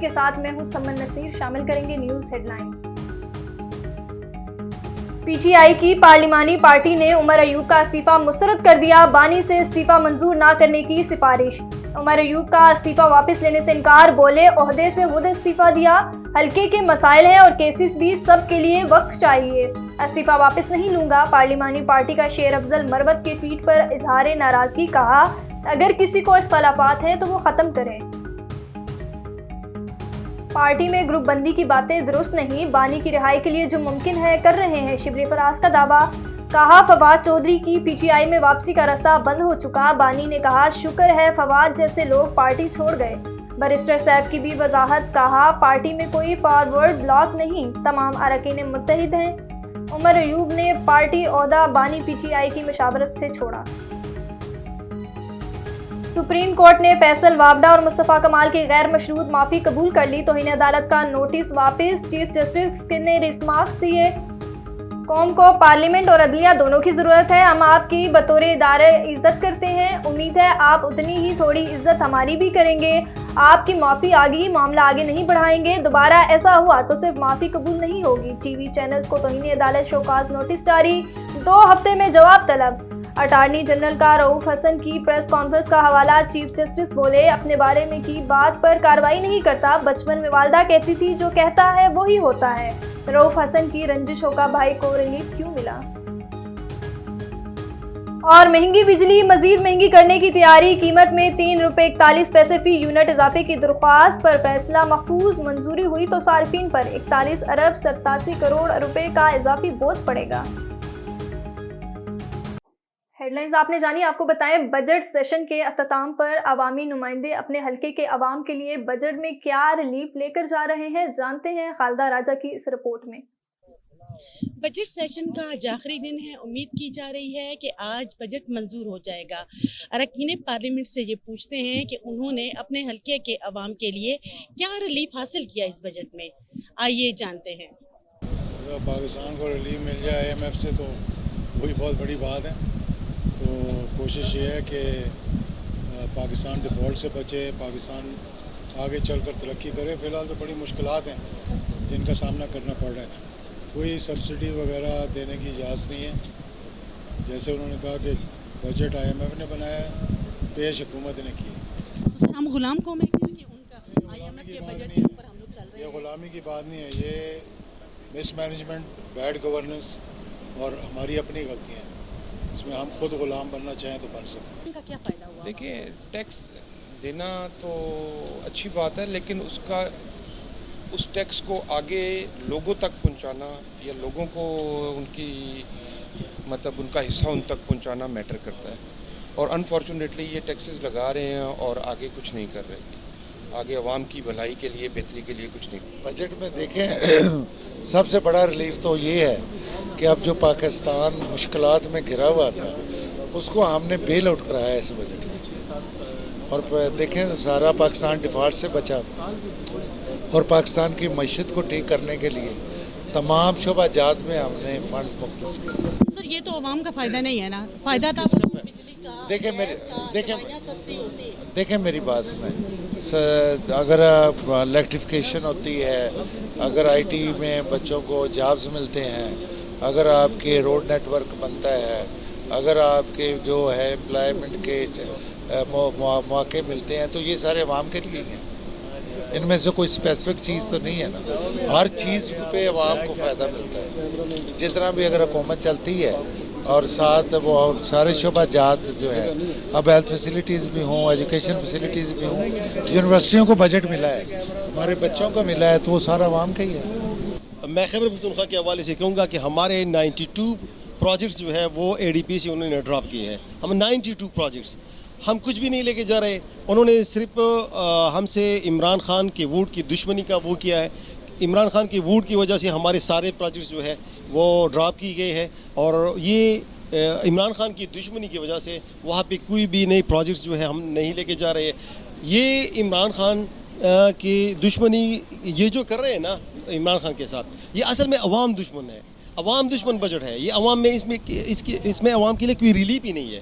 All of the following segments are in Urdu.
کے ساتھ میں ہوں سمن نصیر. شامل کریں گے news headline. P T I کی پارلیمانی پارٹی نے عمر ایوب کا استعفی مسترد کر دیا. بانی سے استعفی منظور نہ کرنے کی سفارش. عمر ایوب کا استعفی واپس لینے سے انکار. بولے عہدے سے خود استعفی دیا. حلقے کے مسائل ہیں اور کیسز بھی, سب کے لیے وقت چاہیے. استعفی واپس نہیں لوں گا. پارلیمانی پارٹی کا شیر افضل مروت کے ٹویٹ پر اظہار ناراضگی. کہا اگر کسی کو اختلافات ہیں تو وہ ختم کریں. پارٹی میں گروپ بندی کی باتیں درست نہیں. بانی کی رہائی کے لیے جو ممکن ہے کر رہے ہیں. شبلی فراز کا دعویٰ. کہا فواد چودھری کی پی ٹی آئی میں واپسی کا راستہ بند ہو چکا. بانی نے کہا شکر ہے فواد جیسے لوگ پارٹی چھوڑ گئے. بیرسٹر سیف کی بھی وضاحت. کہا پارٹی میں کوئی فارورڈ بلاک نہیں, تمام اراکین متحد ہیں. عمر ایوب نے پارٹی عہدہ بانی پی ٹی آئی کی مشاورت سے چھوڑا. سپریم کورٹ نے فیصل وابڈا اور مصطفیٰ کمال کی غیر مشروط معافی قبول کر لی. توہین عدالت کا نوٹس واپس. چیف جسٹس نے ریمارکس دیے. قوم کو پارلیمنٹ اور عدلیہ دونوں کی ضرورت ہے. ہم آپ کی بطور ادارے عزت کرتے ہیں. امید ہے آپ اتنی ہی تھوڑی عزت ہماری بھی کریں گے. آپ کی معافی آگے, معاملہ آگے نہیں بڑھائیں گے. دوبارہ ایسا ہوا تو صرف معافی قبول نہیں ہوگی. ٹی وی چینلز کو توہین عدالت شوکاز نوٹس جاری. 2 ہفتے میں جواب طلب. اٹارنی جنرل کا رؤوف حسن کی پریس کانفرنس کا حوالہ. چیف جسٹس بولے اپنے بارے میں کی بات پر کارروائی نہیں کرتا. بچپن میں والدہ کہتی تھی جو کہتا ہے وہی ہوتا ہے. رؤوف حسن کی رنجش ہو کا بھائی کو ریلیف کیوں ملا. اور مہنگی بجلی مزید مہنگی کرنے کی تیاری. قیمت میں 3 روپے 41 پیسے فی یونٹ اضافے کی درخواست پر فیصلہ محفوظ. منظوری ہوئی تو صارفین پر 41 ارب 87 کروڑ روپے کا اضافی بوجھ پڑے گا. ہیڈ لائنز آپ نے جانی. آپ کو بتائیں بجٹ سیشن کے اختتام پر عوامی نمائندے اپنے حلقے کے عوام کے لیے بجٹ میں کیا ریلیف لے کر جا رہے ہیں. جانتے ہیں خالدہ راجہ کی اس رپورٹ میں. بجٹ سیشن کا آج آخری دن ہے. امید کی جا رہی ہے کہ آج بجٹ منظور ہو جائے گا. اراکین پارلیمنٹ سے یہ پوچھتے ہیں کہ انہوں نے اپنے حلقے کے عوام کے لیے کیا ریلیف حاصل کیا اس بجٹ میں. آئیے جانتے ہیں. پاکستان کو ریلیف مل جائے آئی ایم ایف سے تو وہی بہت بڑی بات ہے. تو کوشش یہ ہے کہ پاکستان ڈیفالٹ سے بچے, پاکستان آگے چل کر ترقی کرے. فی الحال تو بڑی مشکلات ہیں جن کا سامنا کرنا پڑ رہا ہے. کوئی سبسڈی وغیرہ دینے کی اجازت نہیں ہے. جیسے انہوں نے کہا کہ بجٹ آئی ایم ایف نے بنایا ہے, پیش حکومت نے کی. سر ہم غلام قوم ہیں کہ ان کا آئی ایم ایف کے بجٹ کے اوپر ہم لوگ چل رہے ہیں. یہ غلامی کی بات نہیں ہے, یہ مس مینجمنٹ, بیڈ گورننس اور ہماری اپنی غلطیاں ہیں. اس میں ہم خود غلام بننا چاہیں تو بن سکتے ہیں. ان کا کیا فائدہ ہوا؟ دیکھیں ٹیکس دینا تو اچھی بات ہے, لیکن اس ٹیکس کو آگے لوگوں تک پہنچانا یا لوگوں کو ان کا حصہ ان تک پہنچانا میٹر کرتا ہے. اور انفارچونیٹلی یہ ٹیکسز لگا رہے ہیں اور آگے کچھ نہیں کر رہے. آگے عوام کی بھلائی کے لیے, بہتری کے لیے کچھ نہیں. بجٹ میں دیکھیں سب سے بڑا ریلیف تو یہ ہے کہ اب جو پاکستان مشکلات میں گھرا ہوا تھا اس کو ہم نے بیل آؤٹ کرایا اس بجٹ میں. اور دیکھیں سارا پاکستان ڈیفالٹ سے بچا تھا, اور پاکستان کی معیشت کو ٹھیک کرنے کے لیے تمام شعبہ جات میں ہم نے فنڈز مختص کیے. سر یہ تو عوام کا فائدہ نہیں ہے نا. فائدہ تھا بجلی کا, دیکھیں میری بات سنیں. اگر الیکٹریفیکیشن ہوتی ہے, اگر آئی ٹی میں بچوں کو جابز ملتے ہیں, اگر آپ کے روڈ نیٹ ورک بنتا ہے, اگر آپ کے جو ہے امپلائمنٹ کے مواقع ملتے ہیں, تو یہ سارے عوام کے لیے ہیں. ان میں سے کوئی اسپیسیفک چیز تو نہیں ہے نا. ہر چیز پہ عوام کو فائدہ ملتا ہے. جتنا بھی اگر حکومت چلتی ہے اور ساتھ وہ سارے شعبہ جات جو ہے, اب ہیلتھ فیسلٹیز بھی ہوں, ایجوکیشن فیسلٹیز بھی ہوں, یونیورسٹیوں کو بجٹ ملا ہے, ہمارے بچوں کو ملا ہے, تو وہ سارا عوام کا ہی ہے. میں خیبر پختونخوا کے حوالے سے کہوں گا کہ ہمارے 92 پروجیکٹس جو ہے وہ اے ڈی پی سے انہوں نے ڈراپ کیے ہیں. ہم 92 پروجیکٹس, ہم کچھ بھی نہیں لے کے جا رہے. انہوں نے صرف ہم سے عمران خان کے ووٹ کی دشمنی کا وہ کیا ہے. عمران خان کی ووٹ کی وجہ سے ہمارے سارے پروجیکٹس جو ہے وہ ڈراپ کی گئے ہیں, اور یہ عمران خان کی دشمنی کی وجہ سے وہاں پہ کوئی بھی نئی پروجیکٹس جو ہے ہم نہیں لے کے جا رہے. یہ عمران خان کی دشمنی یہ جو کر رہے ہیں نا عمران خان کے ساتھ, یہ اصل میں عوام دشمن ہے. عوام دشمن بجٹ ہے یہ. عوام میں اس میں عوام کے لیے کوئی ریلیف ہی نہیں ہے.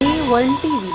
A1 TV,